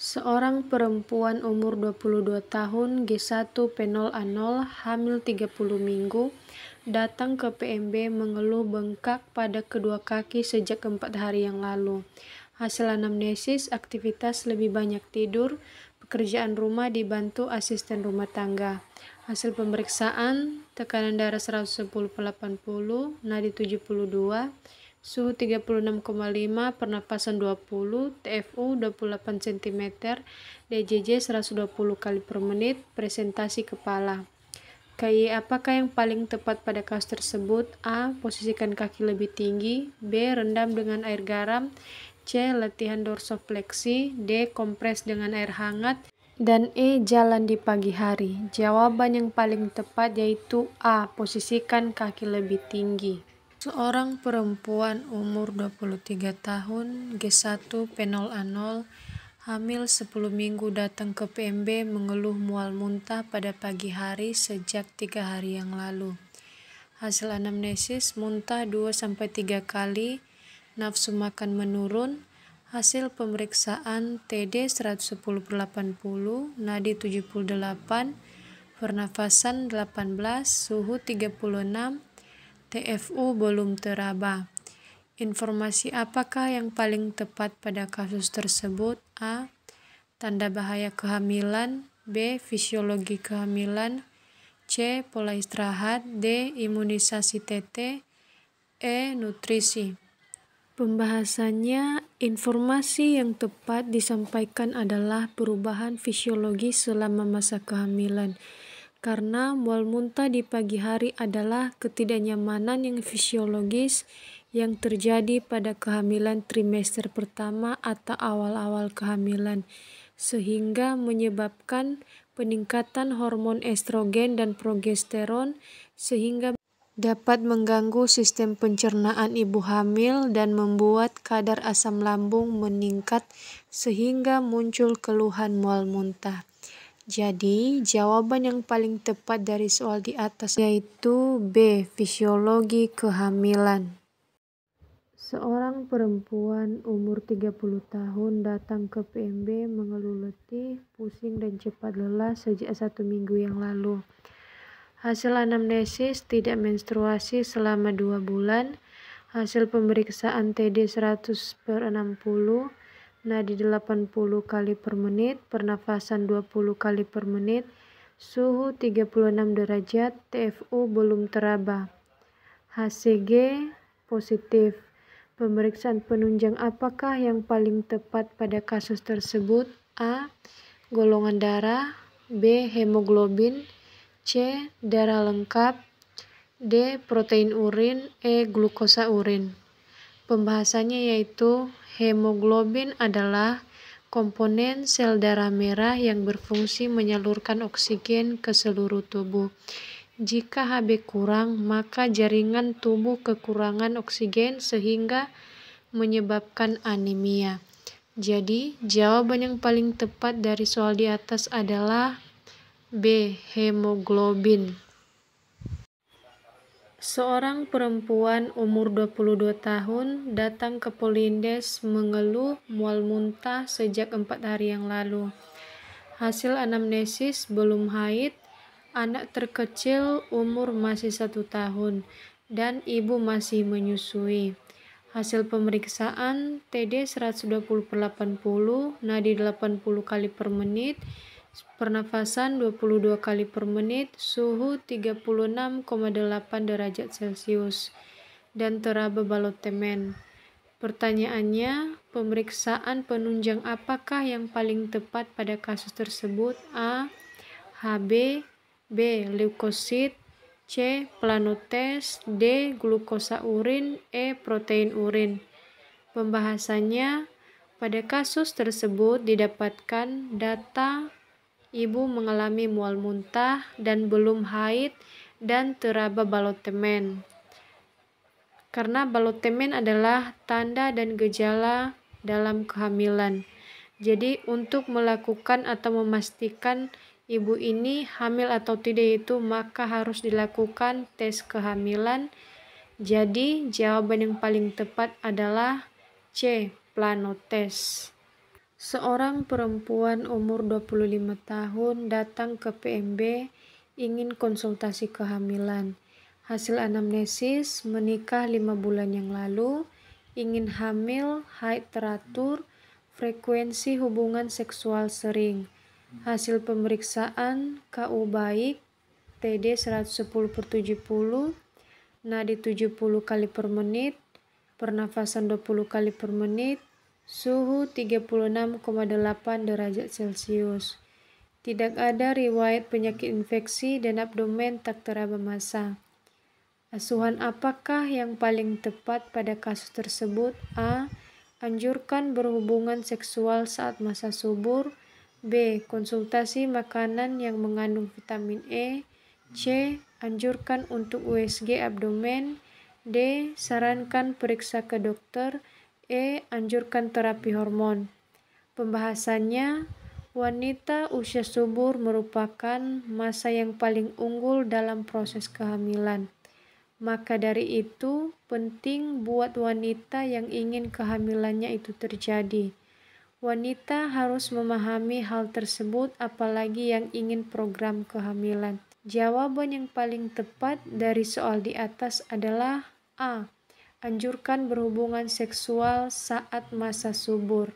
Seorang perempuan umur 22 tahun G1 P0A0 hamil 30 minggu datang ke PMB mengeluh bengkak pada kedua kaki sejak 4 hari yang lalu. Hasil anamnesis, aktivitas lebih banyak tidur, pekerjaan rumah dibantu asisten rumah tangga. Hasil pemeriksaan, tekanan darah 110/80, nadi 72, suhu 36,5, pernapasan 20, TFU 28 cm, DJJ 120 kali per menit, presentasi kepala. KI apakah yang paling tepat pada kasus tersebut? A. Posisikan kaki lebih tinggi. B. Rendam dengan air garam. C. Latihan dorsofleksi. D. Kompres dengan air hangat. Dan E. Jalan di pagi hari. Jawaban yang paling tepat yaitu A. Posisikan kaki lebih tinggi. Seorang perempuan umur 23 tahun G1 P0A0 hamil 10 minggu datang ke PMB mengeluh mual muntah pada pagi hari sejak 3 hari yang lalu. Hasil anamnesis muntah 2-3 kali, nafsu makan menurun. Hasil pemeriksaan TD 110/80, nadi 78, pernafasan 18, suhu 36, TFU belum teraba. Informasi apakah yang paling tepat pada kasus tersebut? A. Tanda bahaya kehamilan. B. Fisiologi kehamilan. C. Pola istirahat. D. Imunisasi TT. E. Nutrisi. Pembahasannya, informasi yang tepat disampaikan adalah perubahan fisiologi selama masa kehamilan. Karena mual muntah di pagi hari adalah ketidaknyamanan yang fisiologis yang terjadi pada kehamilan trimester pertama atau awal-awal kehamilan, sehingga menyebabkan peningkatan hormon estrogen dan progesteron sehingga dapat mengganggu sistem pencernaan ibu hamil dan membuat kadar asam lambung meningkat sehingga muncul keluhan mual muntah. Jadi, jawaban yang paling tepat dari soal di atas yaitu B. Fisiologi kehamilan. Seorang perempuan umur 30 tahun datang ke PMB mengeluh letih, pusing, dan cepat lelah sejak 1 minggu yang lalu. Hasil anamnesis tidak menstruasi selama 2 bulan. Hasil pemeriksaan TD 100/60, nadi 80 kali per menit, pernafasan 20 kali per menit, suhu 36 derajat, TFU belum teraba. HCG positif. Pemeriksaan penunjang apakah yang paling tepat pada kasus tersebut? A. Golongan darah. B. Hemoglobin. C. Darah lengkap. D. Protein urin. E. Glukosa urin. Pembahasannya yaitu hemoglobin adalah komponen sel darah merah yang berfungsi menyalurkan oksigen ke seluruh tubuh. Jika Hb kurang, maka jaringan tubuh kekurangan oksigen sehingga menyebabkan anemia. Jadi, jawaban yang paling tepat dari soal di atas adalah B. Hemoglobin. Seorang perempuan umur 22 tahun datang ke Polindes mengeluh mual muntah sejak 4 hari yang lalu. Hasil anamnesis belum haid, anak terkecil umur masih 1 tahun, dan ibu masih menyusui. Hasil pemeriksaan TD 120/80, nadi 80 kali per menit, pernafasan 22 kali per menit, suhu 36,8 derajat Celcius, dan teraba balotemen. Pertanyaannya, pemeriksaan penunjang apakah yang paling tepat pada kasus tersebut? A. Hb. B. Leukosit. C. Planotes. D. Glukosa urin. E. Protein urin. Pembahasannya, pada kasus tersebut didapatkan data ibu mengalami mual muntah dan belum haid dan teraba balotemen. Karena balotemen adalah tanda dan gejala dalam kehamilan. Jadi untuk melakukan atau memastikan ibu ini hamil atau tidak itu maka harus dilakukan tes kehamilan. Jadi jawaban yang paling tepat adalah C. Planotes. Seorang perempuan umur 25 tahun datang ke PMB ingin konsultasi kehamilan. Hasil anamnesis, menikah 5 bulan yang lalu, ingin hamil, haid teratur, frekuensi hubungan seksual sering. Hasil pemeriksaan KU baik, TD 110/70, nadi 70 kali per menit, pernafasan 20 kali per menit, suhu 36,8 derajat Celcius. Tidak ada riwayat penyakit infeksi dan abdomen tak teraba massa. Asuhan apakah yang paling tepat pada kasus tersebut? A. Anjurkan berhubungan seksual saat masa subur. B. Konsultasi makanan yang mengandung vitamin E. C. Anjurkan untuk USG abdomen. D. Sarankan periksa ke dokter. E. Anjurkan terapi hormon. Pembahasannya, wanita usia subur merupakan masa yang paling unggul dalam proses kehamilan. Maka dari itu, penting buat wanita yang ingin kehamilannya itu terjadi. Wanita harus memahami hal tersebut, apalagi yang ingin program kehamilan. Jawaban yang paling tepat dari soal di atas adalah A. Anjurkan berhubungan seksual saat masa subur.